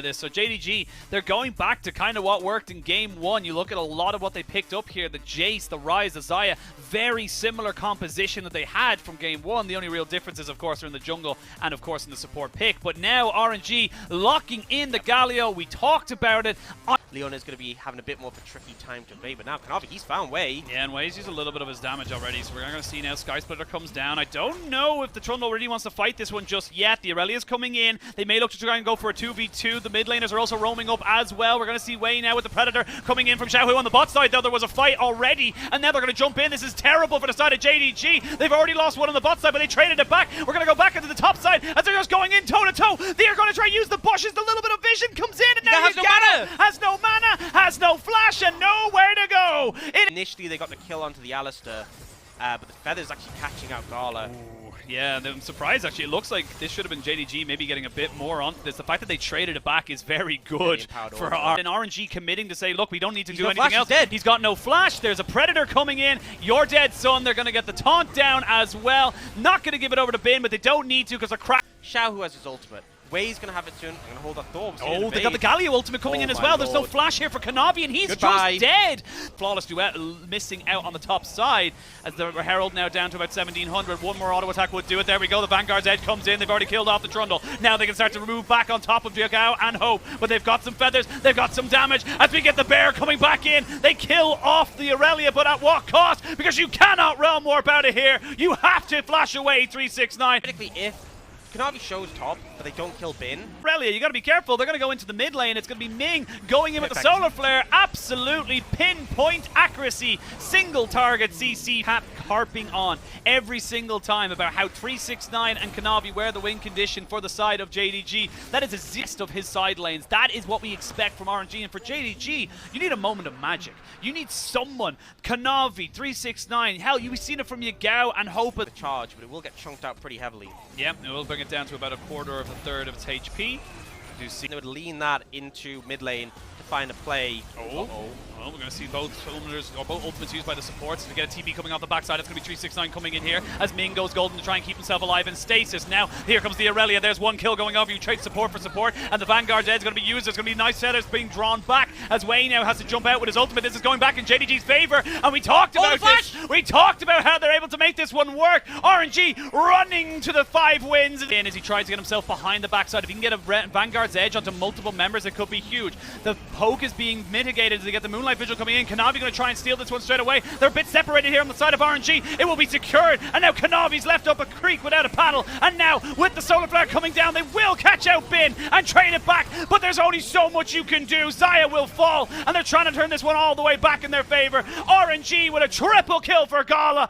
this. So JDG, they're going back to kind of what worked in game one. You look at a lot of what they picked up here, the Jace, the Ryze, the Xayah, very similar composition that they had from game one. The only real differences, of course, are in the jungle and, of course, in the support pick. But now RNG locking in the Galio. We talked about it. Leon is going to be having a bit more of a tricky time to play, but now Kanavi, he's found Way. Yeah, and Way's used a little bit of his damage already, so we're going to see now Sky Splitter comes down. I don't know if the Trundle really wants to fight this one just yet. The Aurelia's coming in. They may look to try and go for a 2v2. The mid laners are also roaming up as well. We're going to see Way now with the Predator coming in from Xiaohu on the bot side, though there was a fight already, and now they're going to jump in. This is terrible for the side of JDG. They've already lost one on the bot side, but they traded it back. We're going to go back into the top side as they're just going in toe-to-toe. They are going to try and use the bushes. The little bit of vision comes in, and now has no mana, has no flash, and nowhere to go. Initially, they got the kill onto the Alistar, but the Feather's actually catching out Gala. Ooh, yeah, I'm surprised, actually. It looks like this should have been JDG maybe getting a bit more on this. The fact that they traded it back is very good for RNG committing to say, look, we don't need to do anything else. He's got no flash. There's a Predator coming in. You're dead, son. They're going to get the taunt down as well. Not going to give it over to Bin, but they don't need to because they're cracked. Xiaohu has his ultimate. Way's going to have it soon. I'm going to hold that Thorb. Oh, they got the Galio ultimate coming in as well. There's no flash here for Kanavi, and he's just dead. Flawless duet missing out on the top side as the Herald now down to about 1700. One more auto attack would do it. There we go. The Vanguard's Edge comes in. They've already killed off the Trundle. Now they can start to move back on top of Diagao and Hope, but they've got some feathers. They've got some damage as we get the Bear coming back in. They kill off the Aurelia, but at what cost? Because you cannot realm warp out of here. You have to flash away 369. Critically, if Kanavi shows top, but they don't kill Bin. Aurelia, you got to be careful. They're going to go into the mid lane. It's going to be Ming going in with the Solar Flare. Absolutely pinpoint accuracy. Single target CC harping on every single time about how 369 and Kanavi wear the win condition for the side of JDG. That is a zest of his side lanes. That is what we expect from RNG. And for JDG, you need a moment of magic. You need someone. Kanavi, 369. Hell, you've seen it from Yagao and Hope at the charge, but it will get chunked out pretty heavily. Yeah, it will bring it down to about a quarter of a third of its HP. Do see they would lean that into mid lane to find a play. Well, we're going to see both ultimates used by the supports. We get a TP coming off the backside. It's going to be 369 coming in here as Ming goes golden to try and keep himself alive in stasis. Now, here comes the Aurelia. There's one kill going off. You trade support for support, and the Vanguard's Edge is going to be used. There's going to be nice feathers being drawn back as Wei now has to jump out with his ultimate. This is going back in JDG's favor, and we talked about this. We talked about how they're able to make this one work. RNG running to the 5 wins. And as he tries to get himself behind the backside, if he can get a Vanguard's Edge onto multiple members, it could be huge. The poke is being mitigated as they get the Moonlight Vigil coming in. Kanavi going to try and steal this one straight away. They're a bit separated here on the side of RNG. It will be secured, and now Kanavi's left up a creek without a paddle, and now with the Solar Flare coming down, they will catch out Bin and trade it back, but there's only so much you can do. Xayah will fall, and they're trying to turn this one all the way back in their favor. RNG with a triple kill for Gala.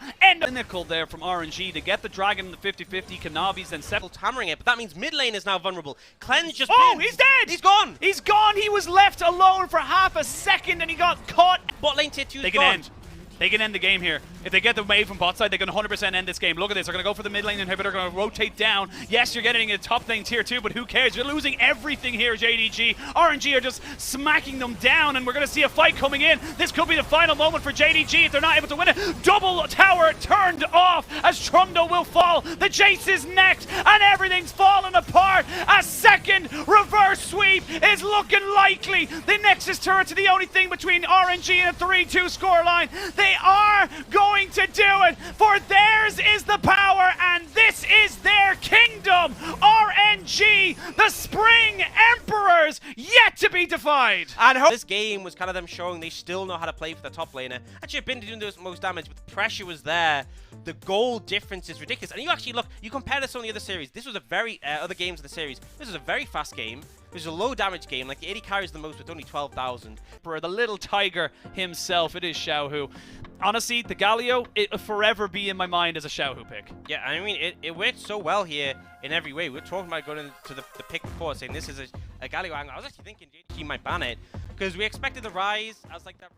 Nickel there from RNG to get the Dragon in the 50-50. Kanavi's then hammering it, but that means mid lane is now vulnerable. Cleanse just he's dead! He's gone! He's gone! He was left alone for half a second and he got caught. Bot lane tier 2 They can end the game here. If they get the wave from bot side, they can 100% end this game. Look at this. They're going to go for the mid lane inhibitor. They're going to rotate down. Yes, you're getting a top lane tier 2, but who cares? You're losing everything here, JDG. RNG are just smacking them down, and we're going to see a fight coming in. This could be the final moment for JDG if they're not able to win it. Double tower turned off as Trundle will fall. The Jace is next, and everything's falling apart. A second reverse sweep is looking likely. The Nexus turrets are the only thing between RNG and a 3-2 scoreline. They are going to do it, for theirs is the power, and this is their kingdom. RNG, the Spring Emperors, yet to be defied. And this game was kind of them showing they still know how to play for the top laner. Actually, I've been doing the most damage, but the pressure was there. The goal difference is ridiculous. And you actually look, you compare this to some of the other series. This was a very, other games of the series. This was a very fast game. It was a low damage game. Like, the 80 carries the most with only 12,000. For the little tiger himself, it is Xiaohu. Honestly, the Galio, it will forever be in my mind as a Xiaohu pick. Yeah, I mean, it worked so well here in every way. We were talking about going into the pick before, saying this is a Galio angle. I was actually thinking JDG might ban it, because we expected the Ryze as like that...